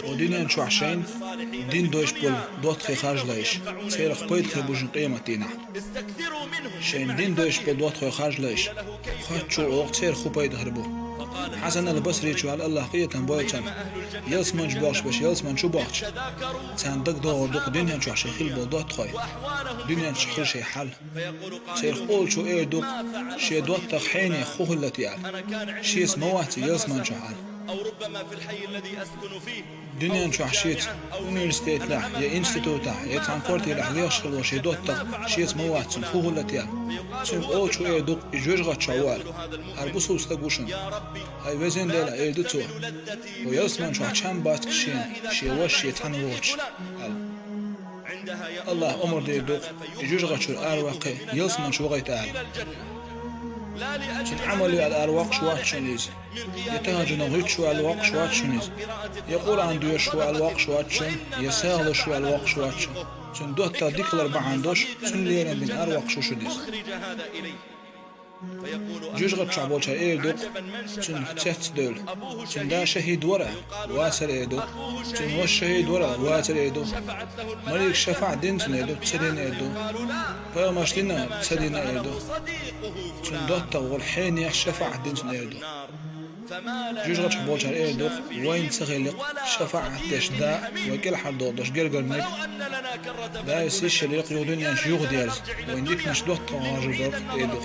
ودين شو عشان دين دوش بول دوت خي خارج لايش سير خبيت خي بوجن قيمة دينا شين دين دوش بول دوت خي خارج لايش خات شو وقت سير خبيت هربو حسن البصري شو على الله قية بويتن يلس من جباش باش يلس من شو باش سان دق دور دق دنيا شو عشان خيل بول دوت خي دنيا شخر شي حل سير قول شو ايه دق شي دوت تخيني خوه التي على شي اسمواتي يلس من شو حل أو ربما في الحي الذي أسكن فيه دنيا شو حشيت يونيفرسيتي لا يا انستيتوت يا ترانسبورتي لا يشغل وشي دوت شي اسمه واتسون خوه التي سن او شو ايه دوق جوجغا تشوال هربوسو استغوشن هاي وزن دلا ايه دوتو ويسمن شو حشان بات شين شي وش يتنوش الله امر دي دوق جوجغا شو الارواقي يسمن شو غيت شن عملي الأرواق شوات شنيز يتهجن غيت شو الواق شوات شنيز يقول عنده شو الواق شوات شن يساغل شو الواق شوات شن شن دوتا ديك الأربعة عندوش شن ليرن من أرواق شو شنيز جوج غد شعبول شا إيه دوق شن تسات دول شن دا شهيد ورا واسر إيه دوق شن وش شهيد ورا واسر إيه دوق مليك شفاع دين سن إيه دوق تسدين إيه دوق فيوماش دينا تسدين إيه دوق شن دوتا والحين يخ شفاع دين سن إيه دوق جوج غد شعبول شا إيه دوق وين سغلق شفاع تشدا وكل حد دوش جرجر ميك لا يسيش اللي يقيو دنيا شيوخ ديالز وين ديك نش دوتا غاجر دوق إيه دوق